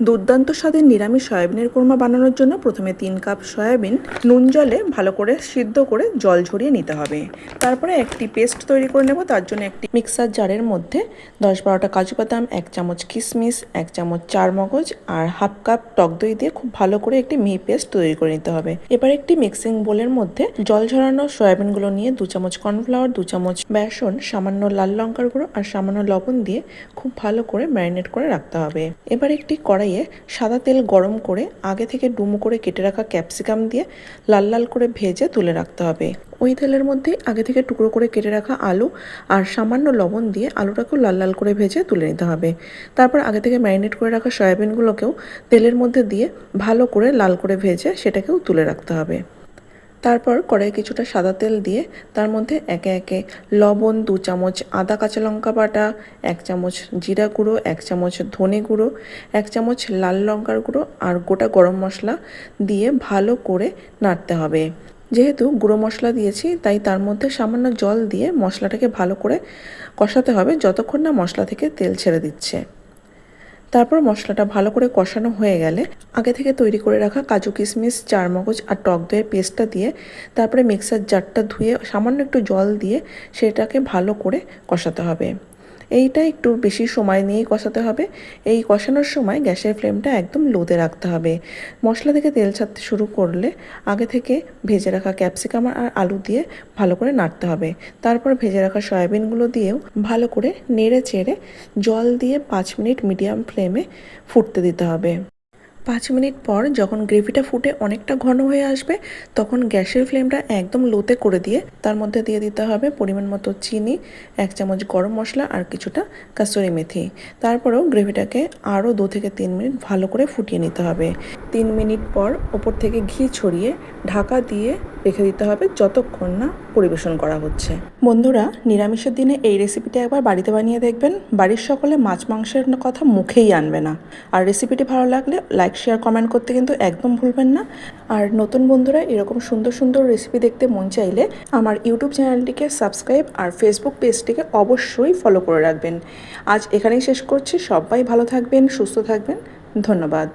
দুর্দান্ত স্বাদের নিরামিষ সয়াবিনের কোরমা বানানোর জন্য প্রথমে 3 কাপ সয়াবিন নুন জলে ভালো করে সিদ্ধ করে জল ঝরিয়ে নিতে হবে। তারপরে একটি পেস্ট তৈরি করে নেব। তার জন্য একটি মিক্সার জারের মধ্যে 10-12টা কাজু বাদাম, 1 চামচ কিশমিশ, 1 চামচ চারমগজ আর হাফ কাপ টক দই দিয়ে খুব ভালো করে একটি মিহি পেস্ট তৈরি করে নিতে হবে। এবার একটি মিক্সিং বোলের মধ্যে জল ঝরানো সয়াবিনগুলো নিয়ে 2 চামচ কর্নফ্লাওয়ার, 2 চামচ বেসন, সামান্য লাল লঙ্কার গুঁড়ো আর সামান্য লবণ দিয়ে খুব ভালো করে ম্যারিনেট করে রাখতে হবে। এবার একটি কড়াইয়ে সাদা তেল গরম করে আগে থেকে ডুমো করে কেটে রাখা ক্যাপসিকাম দিয়ে লাল লাল করে ভেজে তুলে রাখতে হবে। ওই তেলের মধ্যে আগে থেকে টুকরো করে কেটে রাখা আলু আর সামান্য লবণ দিয়ে আলুটাকেও লাল লাল করে ভেজে তুলে নিতে হবে। তারপর আগে থেকে ম্যারিনেট করে রাখা সয়াবিনগুলোকেও তেলের মধ্যে দিয়ে ভালো করে লাল করে ভেজে সেটাকেও তুলে রাখতে হবে। তারপর কড়াইয়ে কিছুটা সাদা তেল দিয়ে তার মধ্যে একে একে লবণ, 2 চামচ আদা কাঁচা লঙ্কা বাটা, 1 চামচ জিরা গুঁড়ো, 1 চামচ ধনে গুঁড়ো, 1 চামচ লাল লঙ্কার গুঁড়ো আর গোটা গরম মশলা দিয়ে ভালো করে নাড়তে হবে। যেহেতু গুঁড়ো মশলা দিয়েছি তাই তার মধ্যে সামান্য জল দিয়ে মশলাটাকে ভালো করে কষাতে হবে যতক্ষণ না মশলা থেকে তেল ছেড়ে দিচ্ছে। তারপর মশলাটা ভালো করে কষানো হয়ে গেলে আগে থেকে তৈরি করে রাখা কাজু কিশমিশ, চারমগজ আর টক দইয়ের পেস্টটা দিয়ে তারপরে মিক্সার জারটা ধুয়ে সামান্য একটু জল দিয়ে সেটাকে ভালো করে কষাতে হবে। এইটা একটু বেশি সময় নিয়েই কষাতে হবে। এই কষানোর সময় গ্যাসের ফ্লেমটা একদম লোতে রাখতে হবে। মশলা থেকে তেল ছাড়তে শুরু করলে আগে থেকে ভেজে রাখা ক্যাপসিকাম আর আলু দিয়ে ভালো করে নাড়তে হবে। তারপর ভেজে রাখা সয়াবিনগুলো দিয়েও ভালো করে নেড়ে চেড়ে জল দিয়ে 5 মিনিট মিডিয়াম ফ্লেমে ফুটতে দিতে হবে। 5 মিনিট পর যখন গ্রেভিটা ফুটে অনেকটা ঘন হয়ে আসবে তখন গ্যাসের ফ্লেমটা একদম লোতে করে দিয়ে তার মধ্যে দিয়ে দিতে হবে পরিমাণ মতো চিনি, 1 চামচ গরম মশলা আর কিছুটা কাসুরি মেথি। তারপরেও গ্রেভিটাকে আরও 2 থেকে 3 মিনিট ভালো করে ফুটিয়ে নিতে হবে। 3 মিনিট পর ওপর থেকে ঘি ছড়িয়ে ঢাকা দিয়ে রেখে দিতে হবে যতক্ষণ না পরিবেশন করা হচ্ছে। বন্ধুরা, নিরামিষের দিনে এই রেসিপিটা একবার বাড়িতে বানিয়ে দেখবেন। বাড়ির সকলে মাছ মাংসের কথা মুখেই আনবে না। আর রেসিপিটি ভালো লাগলে লাইক, শেয়ার, কমেন্ট করতে কিন্তু একদম ভুলবেন না। আর নতুন বন্ধুরা এরকম সুন্দর সুন্দর রেসিপি দেখতে মন চাইলে আমার ইউটিউব চ্যানেলটিকে সাবস্ক্রাইব আর ফেসবুক পেজটিকে অবশ্যই ফলো করে রাখবেন। আজ এখানেই শেষ করছি। সবাই ভালো থাকবেন, সুস্থ থাকবেন। ধন্যবাদ।